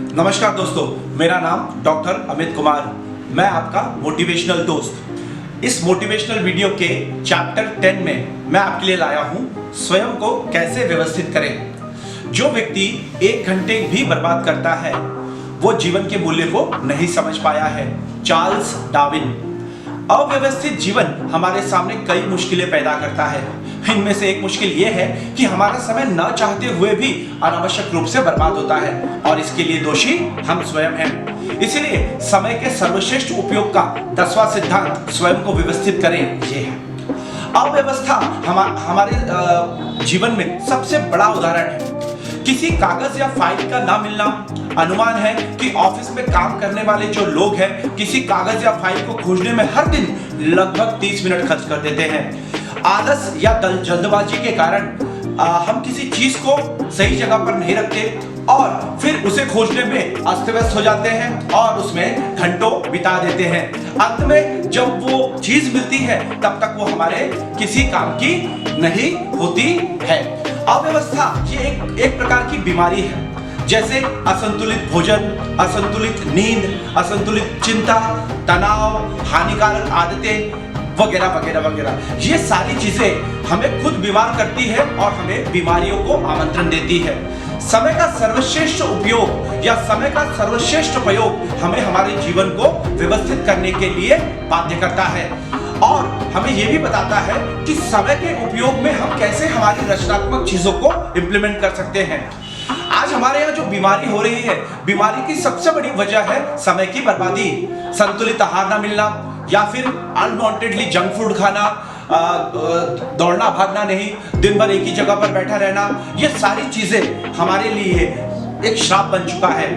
नमस्कार दोस्तों, मेरा नाम डॉक्टर अमित कुमार। मैं आपका मोटिवेशनल दोस्त। इस मोटिवेशनल वीडियो के चैप्टर 10 में मैं आपके लिए लाया हूं स्वयं को कैसे व्यवस्थित करें। जो व्यक्ति 1 घंटे भी बर्बाद करता है वो जीवन के मूल्य को नहीं समझ पाया है। Charles Darwin. अव्यवस्थित जीवन हमारे सामने कई मुश्किलें पैदा करता है। इनमें से एक मुश्किल यह है कि हमारा समय न चाहते हुए भी अनावश्यक रूप से बर्बाद होता है और इसके लिए दोषी हम स्वयं हैं। इसलिए समय के सर्वश्रेष्ठ उपयोग का 10वां सिद्धांत स्वयं को व्यवस्थित करें ये है। अव्यवस्था हमारे जीवन में सबसे बड़ा उदाहरण है। किसी कागज या फाइल का ना मिलना। अनुमान है कि ऑफिस में काम करने वाले जो लोग हैं किसी कागज या फाइल को खोजने में हर दिन लगभग 30 मिनट खर्च कर देते हैं। आलस या जल्दबाजी के कारण हम किसी चीज को सही जगह पर नहीं रखते और फिर उसे खोजने में अस्त व्यस्त हो जाते हैं और उसमें घंटों बिता देते हैं। अंत में जब वो चीज मिलती है तब तक वो हमारे किसी काम की नहीं होती है। अव्यवस्था ये एक प्रकार की बीमारी है, जैसे असंतुलित भोजन, असंतुलित नींद, असंतुलित चिंता, तनाव, हानिकारक आदतें वगैरह वगैरह वगैरह। ये सारी चीजें हमें खुद बीमार करती है और हमें बीमारियों को आमंत्रण देती है। समय का सर्वश्रेष्ठ उपयोग या समय का सर्वश्रेष्ठ प्रयोग हमें हमारे जीवन को व्यवस्थित करने के लिए बाध्य करता है और हमें यह भी बताता है कि समय के उपयोग में हम कैसे हमारी रचनात्मक चीजों को इंप्लीमेंट कर सकते हैं। आज हमारे यहाँ जो बीमारी हो रही है, बीमारी की सबसे बड़ी वजह है समय की बर्बादी, संतुलित आहार ना मिलना या फिर अनवांटेडली जंक फूड खाना, दौड़ना भागना नहीं, दिन भर एक ही जगह पर बैठा रहना। ये सारी चीजें हमारे लिए एक श्राप बन चुका है।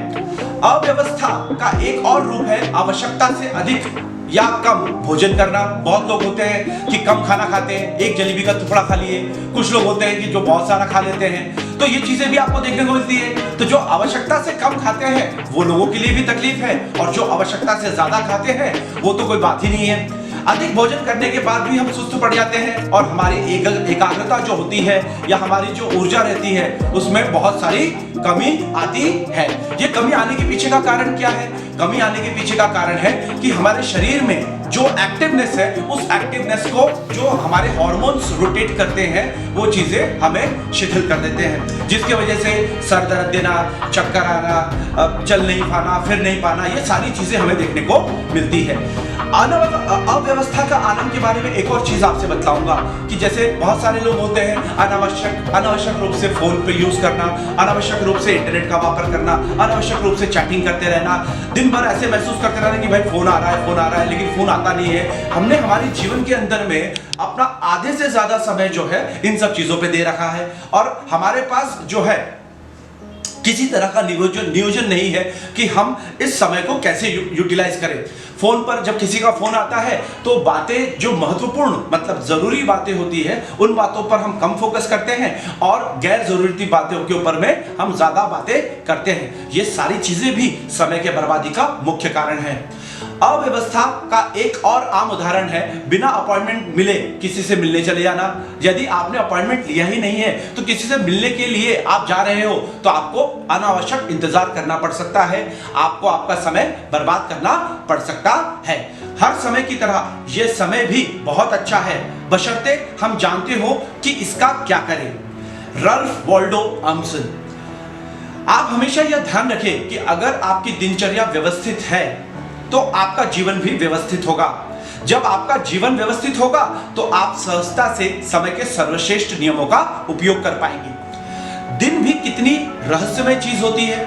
अव्यवस्था का एक और रूप है आवश्यकता से अधिक या कम भोजन करना। बहुत लोग होते हैं कि कम खाना खाते हैं, एक जलेबी का टुकड़ा खा लिए। कुछ लोग होते हैं कि जो बहुत सारा खा लेते हैं। तो ये चीजें भी आपको देखने को मिलती है। तो जो आवश्यकता से कम खाते हैं वो लोगों के लिए भी तकलीफ है और जो आवश्यकता से ज्यादा खाते हैं वो तो कोई बात ही नहीं है। अधिक भोजन करने के बाद भी हम सुस्त पड़ जाते हैं और हमारी एकाग्रता जो होती है या हमारी जो ऊर्जा रहती है उसमें बहुत सारी कमी आती है। ये कमी आने के पीछे का कारण क्या है? कमी आने के पीछे का कारण है कि हमारे शरीर में जो एक्टिवनेस है, उस एक्टिवनेस को जो हमारे हार्मोन्स रोटेट करते हैं वो चीजें हमें शिथिल कर देते हैं, जिसकी वजह से सर दर्द देना, चक्कर आना, चल नहीं पाना, फिर नहीं पाना, ये सारी चीजें हमें देखने को मिलती है। अव्यवस्था का आनंद के बारे में एक और चीज आपसे बतलाऊंगा कि जैसे बहुत सारे लोग होते हैं अनावश्यक रूप से फोन पे यूज करना, अनावश्यक रूप से इंटरनेट का वापर करना, अनावश्यक रूप से चैटिंग करते रहना, दिन भर ऐसे महसूस करते रहना कि भाई फोन आ रहा है, लेकिन फोन आता नहीं है। हमने हमारे जीवन के अंदर में अपना आधे से ज्यादा समय जो है इन सब चीजों पे दे रखा है और हमारे पास जो है किसी तरह का नियोजन नहीं है कि हम इस समय को कैसे यूटिलाइज करें। फोन पर जब किसी का फोन आता है तो बातें जो महत्वपूर्ण मतलब जरूरी बातें होती है उन बातों पर हम कम फोकस करते हैं और गैर जरूरी बातों के ऊपर में हम ज्यादा बातें करते हैं। ये सारी चीजें भी समय के बर्बादी का मुख्य कारण है। अव्यवस्था का एक और आम उदाहरण है बिना अपॉइंटमेंट मिले किसी से मिलने चले जाना। यदि आपने अपॉइंटमेंट लिया ही नहीं है तो किसी से मिलने के लिए आप जा रहे हो तो आपको अनावश्यक इंतजार करना पड़ सकता है, आपको आपका समय बर्बाद करना पड़ सकता है। हर समय की तरह यह समय भी बहुत अच्छा है बशर्ते हम जानते हो कि इसका क्या करें। रल्फ वॉल्डो एमर्सन। आप हमेशा यह ध्यान रखें कि अगर आपकी दिनचर्या व्यवस्थित है तो आपका जीवन भी व्यवस्थित होगा। जब आपका जीवन व्यवस्थित होगा तो आप सहजता से समय के सर्वश्रेष्ठ नियमों का उपयोग कर पाएंगे। दिन भी कितनी रहस्यमय चीज होती है।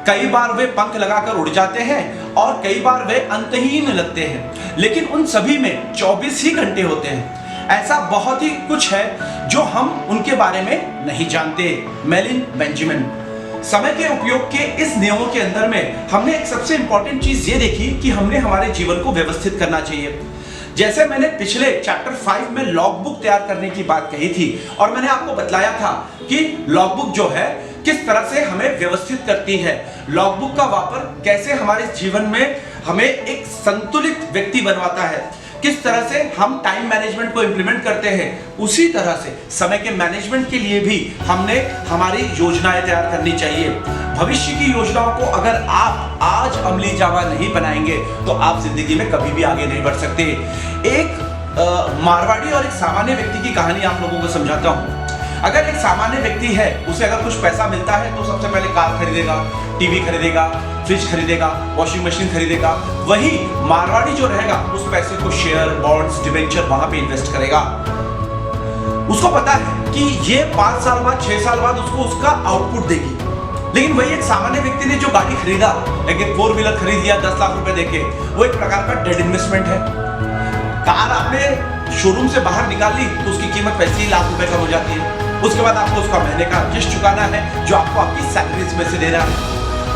कई बार वे पंख लगाकर उड़ जाते हैं और कई बार वे अंतहीन लगते हैं, लेकिन उन सभी में 24 ही घंटे होते हैं। ऐसा बहुत ही कुछ है जो हम उनके बारे में नहीं जानते। मेलिन बेंजामिन। समय के उपयोग के इस नियमों के अंदर में हमने एक सबसे इंपॉर्टेंट चीज ये देखी कि हमने हमारे जीवन को व्यवस्थित करना चाहिए। जैसे मैंने पिछले चैप्टर 5 में लॉगबुक तैयार करने की बात कही थी और मैंने आपको बतलाया था कि लॉगबुक जो है किस तरह से हमें व्यवस्थित करती है। लॉगबुक का वापर कैसे हमारे जीवन में हमें एक संतुलित व्यक्ति बनवाता है, किस तरह से हम टाइम मैनेजमेंट को इंप्लीमेंट करते हैं, उसी तरह से समय के मैनेजमेंट के लिए भी हमने हमारी योजनाएं तैयार करनी चाहिए। भविष्य की योजनाओं को अगर आप आज अमली जामा नहीं बनाएंगे तो आप जिंदगी में कभी भी आगे नहीं बढ़ सकते। एक मारवाड़ी और एक सामान्य व्यक्ति की कहानी आप लोगों को समझाता हूं। अगर एक सामान्य व्यक्ति है, उसे अगर कुछ पैसा मिलता है तो सबसे पहले कार खरीदेगा, टीवी खरीदेगा, फ्रिज खरीदेगा, वॉशिंग मशीन खरीदेगा। वही मारवाड़ी जो रहेगा उस पैसे को शेयर, बॉन्ड्स, डिबेंचर वहां पे इन्वेस्ट करेगा। उसको पता है कि ये 5 साल बाद, 6 साल बाद उसको उसका आउटपुट देगी। लेकिन वही एक सामान्य व्यक्ति ने जो गाड़ी खरीदा, एक 4 व्हीलर खरीद लिया 10 लाख रुपए देके, वो एक प्रकार का डेड इन्वेस्टमेंट है। कार आपने शोरूम से बाहर निकाल ली तो उसकी कीमत वैसे ही लाख रुपए कम हो जाती है। उसके बाद आपको उसका महीने का किस्त चुकाना है जो आपको आपकी सैलरीज में से दे रहा है।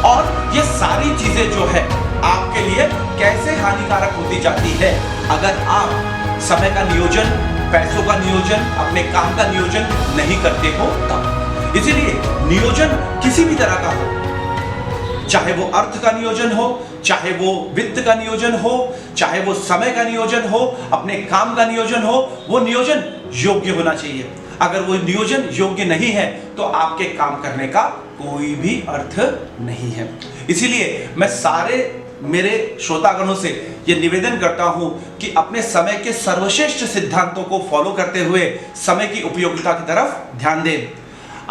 और ये सारी चीजें जो है आपके लिए कैसे हानिकारक होती जाती है अगर आप समय का नियोजन, पैसों का नियोजन, अपने काम का नियोजन नहीं करते हो तब। इसीलिए नियोजन किसी भी तरह का हो, चाहे वो अर्थ का नियोजन हो, चाहे वो वित्त का नियोजन हो, चाहे वो समय का नियोजन हो, अपने काम का नियोजन हो, वो नियोजन योग्य होना चाहिए। अगर वो नियोजन योग्य नहीं है तो आपके काम करने का कोई भी अर्थ नहीं है। इसीलिए मैं सारे मेरे श्रोतागणों से ये निवेदन करता हूं कि अपने समय के सर्वश्रेष्ठ सिद्धांतों को फॉलो करते हुए समय की उपयोगिता की तरफ ध्यान दें।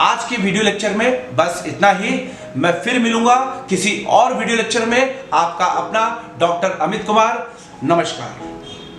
आज के वीडियो लेक्चर में बस इतना ही। मैं फिर मिलूंगा किसी और वीडियो लेक्चर में। आपका अपना डॉक्टर अमित कुमार। नमस्कार।